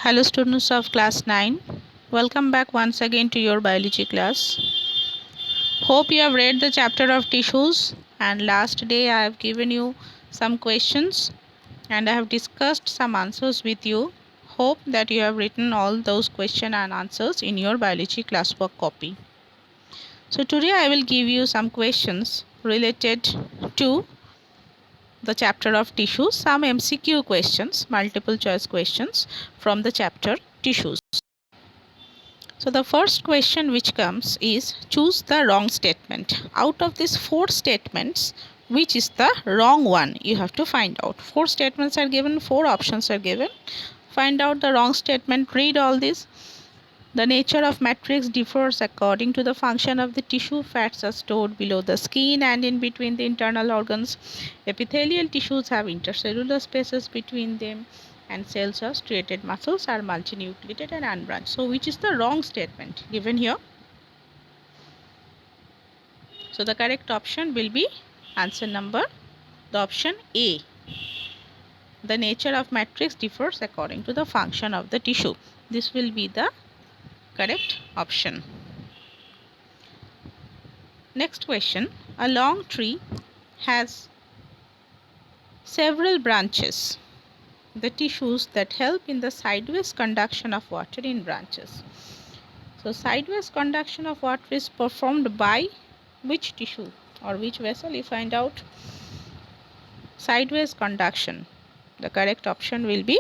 Hello students of class 9. Welcome back once again to your biology class. Hope you have read the chapter of tissues, and last day I have given you some questions and I have discussed some answers with you. Hope that you have written all those questions and answers in your biology classwork copy. So today I will give you some questions related to the chapter of tissues, some MCQ questions, multiple choice questions from the chapter tissues. So the first question which comes is choose the wrong statement. Out of these four statements, which is the wrong one? You have to find out. Four statements are given, four options are given. Find out the wrong statement, read all this. The nature of matrix differs according to the function of the tissue. Fats are stored below the skin and in between the internal organs. Epithelial tissues have intercellular spaces between them, and cells of striated muscles are multinucleated and unbranched. So which is the wrong statement given here? So the correct option will be answer number, the option A. The nature of matrix differs according to the function of the tissue. This will be the correct option. Next question. A long tree has several branches, the tissues that help in the sideways conduction of water in branches. So sideways conduction of water is performed by which tissue or which vessel? You find out sideways conduction. The correct option will be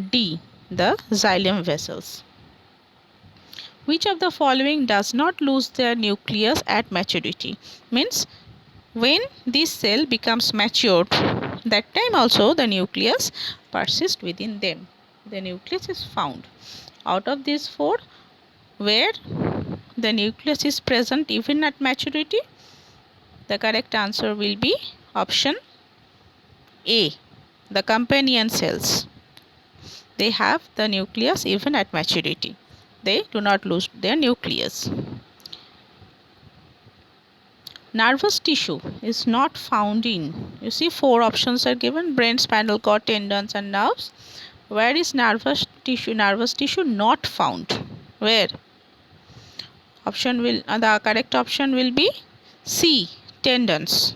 D, the xylem vessels. Which of the following does not lose their nucleus at maturity? Means when this cell becomes matured, that time also the nucleus persists within them. The nucleus is found. Out of these four, where the nucleus is present even at maturity, the correct answer will be option A, the companion cells. They have the nucleus even at maturity. They do not lose their nucleus. Nervous tissue is not found in, you see four options are given: brain, spinal cord, tendons and nerves. Where is nervous tissue not found? Where? The correct option will be C, tendons.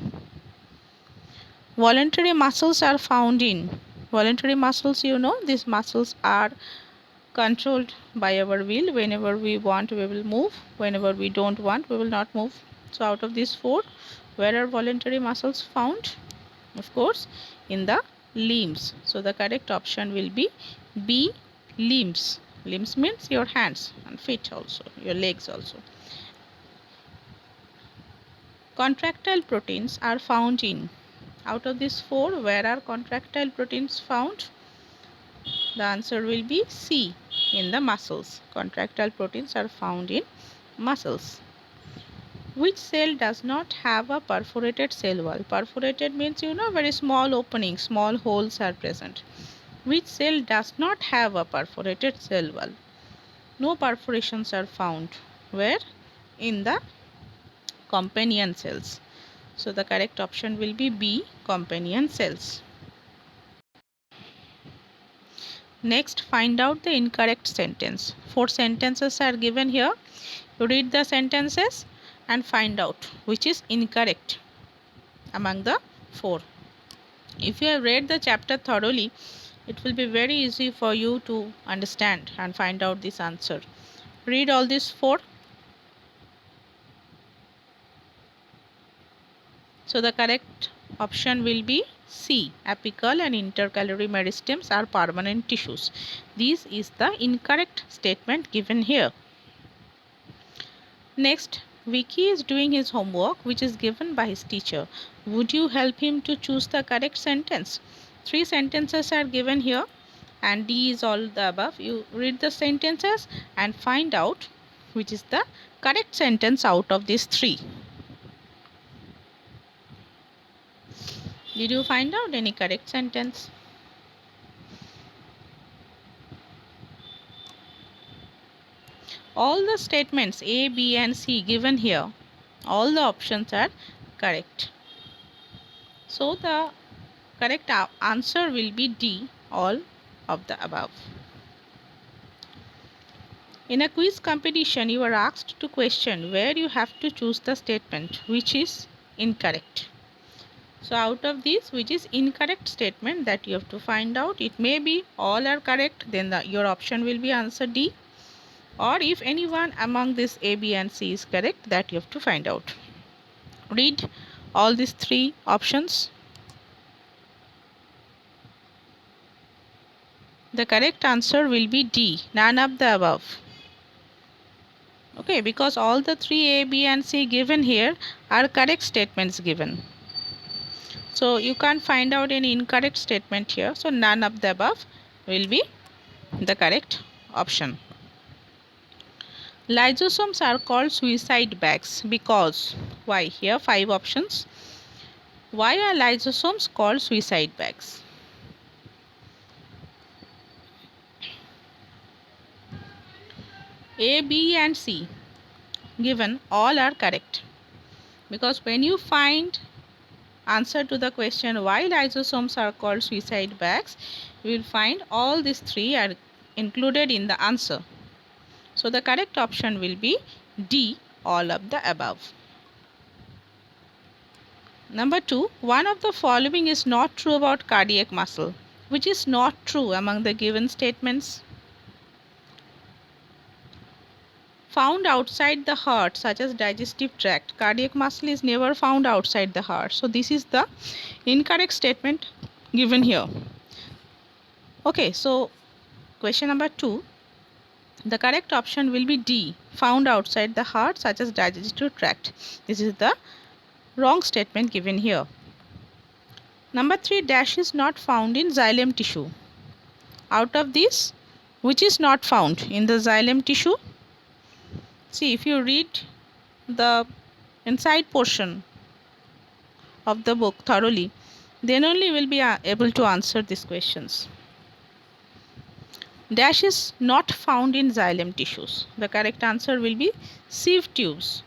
Voluntary muscles are found in, voluntary muscles, these muscles are controlled by our will. Whenever we want, we will move. Whenever we don't want, we will not move. So out of these four, where are voluntary muscles found? Of course, in the limbs. So the correct option will be B, limbs. Limbs means your hands and feet also, your legs also. Contractile proteins are found in, out of these four, where are contractile proteins found? The answer will be C, in the muscles. Contractile proteins are found in muscles. Which cell does not have a perforated cell wall? Perforated means very small openings, small holes are present. Which cell does not have a perforated cell wall? No perforations are found. Where? In the companion cells. So the correct option will be B, companion cells. Next, find out the incorrect sentence. Four sentences are given here. You read the sentences and find out which is incorrect among the four. If you have read the chapter thoroughly, it will be very easy for you to understand and find out this answer. Read all these four. So the correct option will be C. Apical and intercalary meristems are permanent tissues. This is the incorrect statement given here. Next, Vicky is doing his homework which is given by his teacher. Would you help him to choose the correct sentence? Three sentences are given here and D is all the above. You read the sentences and find out which is the correct sentence out of these three. Did you find out any correct sentence? All the statements A, B and C given here, all the options are correct. So the correct answer will be D, all of the above. In a quiz competition, you are asked to question where you have to choose the statement which is incorrect. So out of this, which is incorrect statement that you have to find out. It may be all are correct, then your option will be answer D. Or if any one among this A, B and C is correct, that you have to find out. Read all these three options. The correct answer will be D, none of the above. Okay, because all the three A, B and C given here are correct statements given. So you can't find out any incorrect statement here. So none of the above will be the correct option. Lysosomes are called suicide bags because, why? Here 5 options. Why are lysosomes called suicide bags? A, B and C given all are correct, because when you find answer to the question why lysosomes are called suicide bags, you will find all these three are included in the answer. So the correct option will be D, all of the above. Number 2, one of the following is not true about cardiac muscle. Which is not true among the given statements? Found outside the heart, such as digestive tract. Cardiac muscle is never found outside the heart. So this is the incorrect statement given here. Okay, so question number 2. The correct option will be D, found outside the heart, such as digestive tract. This is the wrong statement given here. Number 3, dash is not found in xylem tissue. Out of this, which is not found in the xylem tissue? See, if you read the inside portion of the book thoroughly, then only will be able to answer these questions. Dash is not found in xylem tissues. The correct answer will be sieve tubes.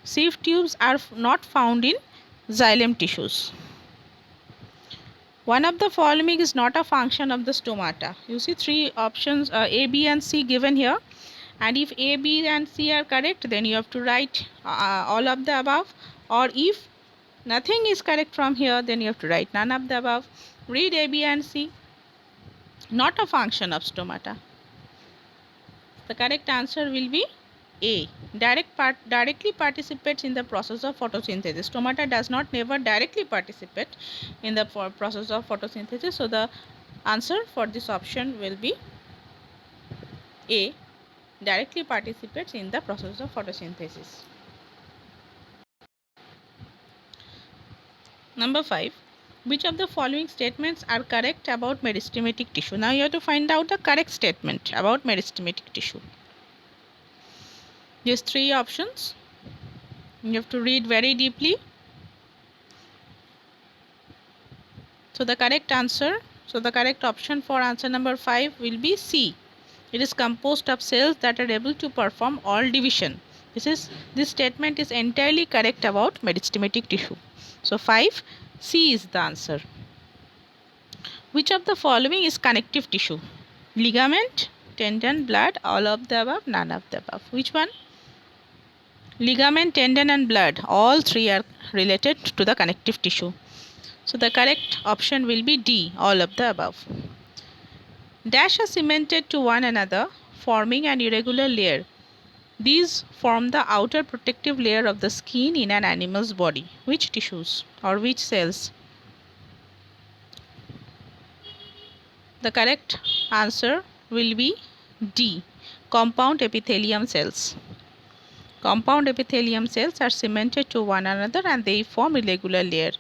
Sieve tubes are not found in xylem tissues. One of the following is not a function of the stomata. You see 3 options A, B and C given here. And if A, B and C are correct, then you have to write all of the above. Or if nothing is correct from here, then you have to write none of the above. Read A, B and C. Not a function of stomata. The correct answer will be A. Directly participates in the process of photosynthesis. Stomata does not never directly participate in the process of photosynthesis. So the answer for this option will be A. Directly participates in the process of photosynthesis. Number 5. Which of the following statements are correct about meristematic tissue? Now you have to find out the correct statement about meristematic tissue. These 3 options. You have to read very deeply. So the correct option for answer number 5 will be C. It is composed of cells that are able to perform all division. This statement is entirely correct about meristematic tissue. So 5, C is the answer. Which of the following is connective tissue? Ligament, tendon, blood, all of the above, none of the above. Which one? Ligament, tendon and blood, all 3 are related to the connective tissue. So the correct option will be D, all of the above. Dash are cemented to one another, forming an irregular layer. These form the outer protective layer of the skin in an animal's body. Which tissues or which cells? The correct answer will be D, compound epithelium cells. Compound epithelium cells are cemented to one another and they form irregular layer,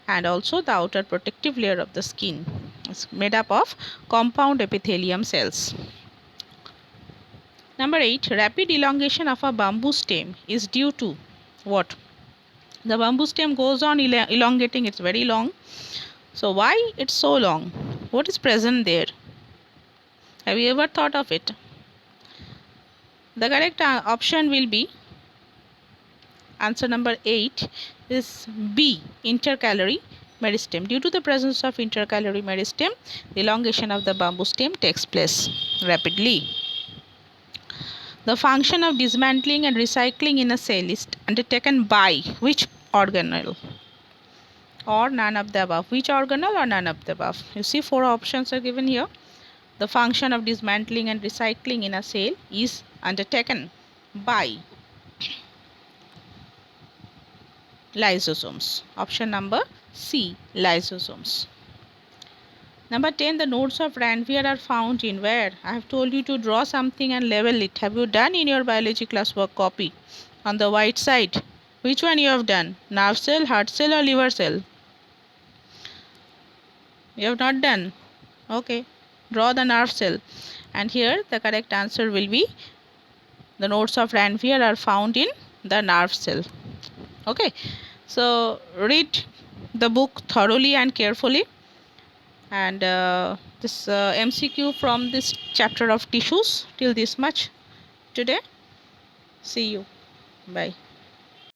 and also the outer protective layer of the skin is made up of compound epithelium cells. Number 8, rapid elongation of a bamboo stem is due to what? The bamboo stem goes on elongating, it's very long. So why it's so long? What is present there? Have you ever thought of it? The correct option will be answer number 8 is B, intercalary meristem. Due to the presence of intercalary meristem, the elongation of the bamboo stem takes place rapidly. The function of dismantling and recycling in a cell is undertaken by which organelle? Or none of the above. Which organelle or none of the above? You see, 4 options are given here. The function of dismantling and recycling in a cell is undertaken by lysosomes. Option number C, lysosomes. Number 10, the nodes of Ranvier are found in where? I have told you to draw something and label it. Have you done in your biology class work copy? On the white side. Which one you have done? Nerve cell, heart cell or liver cell? You have not done. Okay. Draw the nerve cell. And here the correct answer will be the nodes of Ranvier are found in the nerve cell. Okay. So read the book thoroughly and carefully. And this MCQ from this chapter of tissues till this much today. See you. Bye.